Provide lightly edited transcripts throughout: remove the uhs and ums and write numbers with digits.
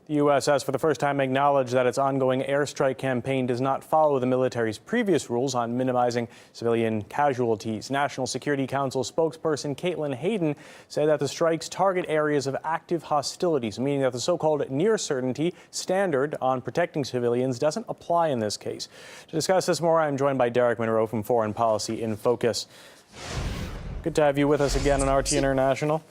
The U.S. has for the first time acknowledged that its ongoing airstrike campaign does not follow the military's previous rules on minimizing civilian casualties. National Security Council spokesperson Caitlin Hayden said that the strikes target areas of active hostilities, meaning that the so-called near certainty standard on protecting civilians doesn't apply in this case. To discuss this more, I'm joined by Derek Monroe from Foreign Policy in Focus. Good to have you with us again on RT International.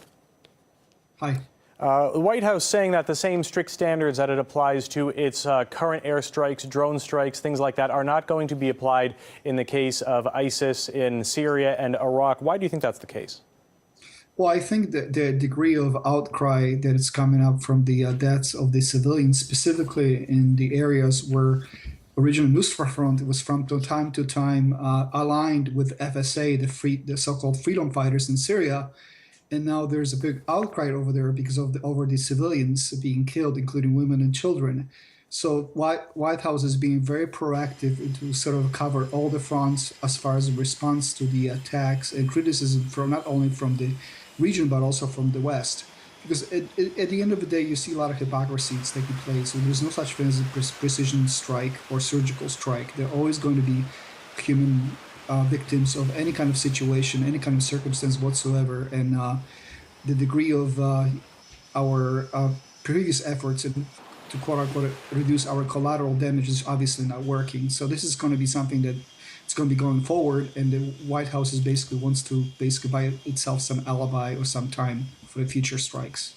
Hi. The White House saying that the same strict standards that it applies to its current airstrikes, drone strikes, things like that, are not going to be applied in the case of ISIS in Syria and Iraq. Why do you think that's the case? Well, I think that the degree of outcry that is coming up from the deaths of the civilians, specifically in the areas where original Nusra Front was from time to time aligned with FSA, the so-called freedom fighters in Syria. And now there's a big outcry over there because of over the civilians being killed, including women and children. So White House is being very proactive to sort of cover all the fronts as far as the response to the attacks and criticism from not only from the region but also from the West. Because at the end of the day, you see a lot of hypocrisies taking place. So there's no such thing as a precision strike or surgical strike. There are always going to be human victims of any kind of situation, any kind of circumstance whatsoever, and the degree of our previous efforts to quote-unquote reduce our collateral damage is obviously not working. So this is going to be something that it's going to be going forward, and the White House is basically wants to buy itself some alibi or some time for the future strikes.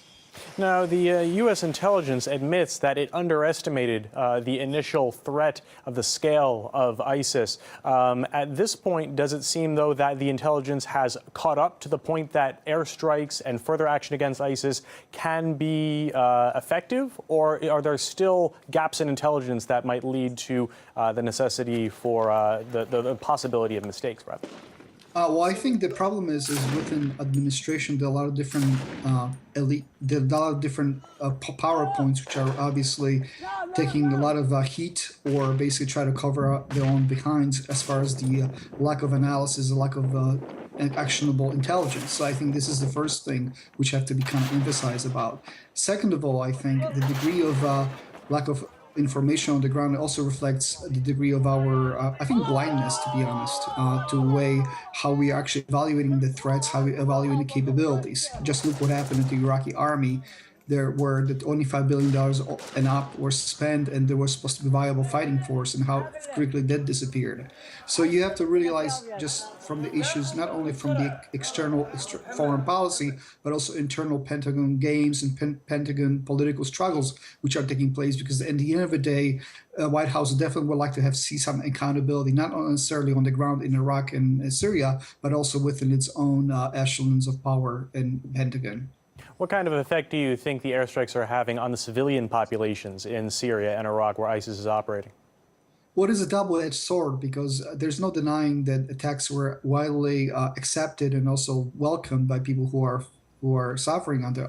Now, the U.S. intelligence admits that it underestimated the initial threat of the scale of ISIS. At this point, does it seem, though, that the intelligence has caught up to the point that airstrikes and further action against ISIS can be effective? Or are there still gaps in intelligence that might lead to the necessity for the possibility of mistakes, rather? Well, I think the problem is within administration, there are a lot of different there are a lot of different PowerPoints, which are obviously taking a lot of heat or basically try to cover up their own behinds as far as the lack of analysis, the lack of actionable intelligence. So I think this is the first thing which have to be kind of emphasized about. Second of all, I think the degree of lack of information on the ground also reflects the degree of our, I think, blindness, to be honest, to weigh how we are actually evaluating the threats, how we evaluating the capabilities. Just look what happened to the Iraqi army. There were the $25 billion and up were spent, and there was supposed to be a viable fighting force, and how quickly that disappeared. So you have to realize just from the issues, not only from the external foreign policy, but also internal Pentagon games and Pentagon political struggles which are taking place. Because at the end of the day, White House definitely would like to see some accountability, not necessarily on the ground in Iraq and Syria, but also within its own echelons of power in Pentagon. What kind of effect do you think the airstrikes are having on the civilian populations in Syria and Iraq where ISIS is operating? Well, it is a double-edged sword because there's no denying that attacks were widely accepted and also welcomed by people who are suffering under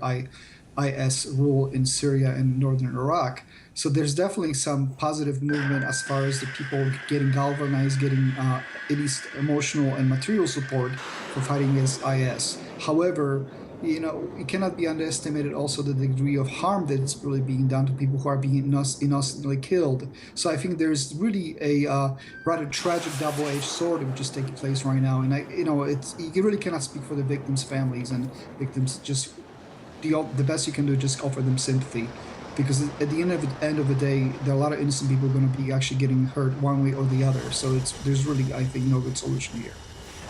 IS rule in Syria and northern Iraq. So there's definitely some positive movement as far as the people getting galvanized, getting at least emotional and material support for fighting against IS. However, you know, it cannot be underestimated also the degree of harm that is really being done to people who are being innocently killed. So I think there's really a rather tragic double-edged sword which is taking place right now. And you really cannot speak for the victims' families and victims. Just the best you can do is just offer them sympathy, because at the end of the day, there are a lot of innocent people going to be actually getting hurt one way or the other. So there's really, I think, no good solution here.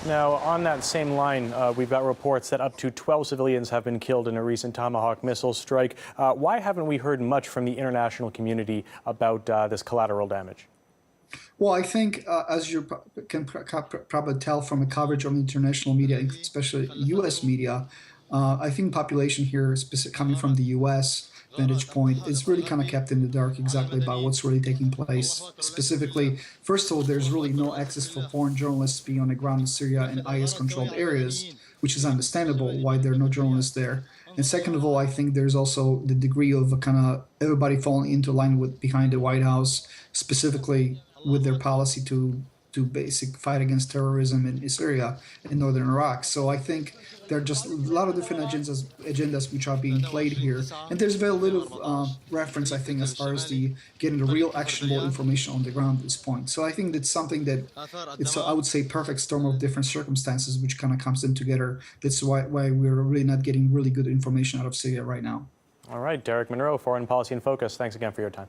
Now, on that same line, we've got reports that up to 12 civilians have been killed in a recent Tomahawk missile strike. Why haven't we heard much from the international community about this collateral damage? Well, I think, as you can probably tell from the coverage on international media, especially U.S. media, I think population here, coming from the U.S. vantage point, is really kind of kept in the dark exactly about what's really taking place. Specifically, first of all, there's really no access for foreign journalists to be on the ground in Syria and IS-controlled areas, which is understandable why there are no journalists there. And second of all, I think there's also the degree of kind of everybody falling into line behind the White House, specifically with their policy to to basic fight against terrorism in Syria and northern Iraq. So I think there are just a lot of different agendas which are being played here, and there's very little reference, I think, as far as the getting the real actionable information on the ground at this point. So I think that's something that it's I would say perfect storm of different circumstances which kind of comes in together. That's why we're really not getting really good information out of Syria right now. All right, Derek Monroe, Foreign Policy in Focus. Thanks again for your time.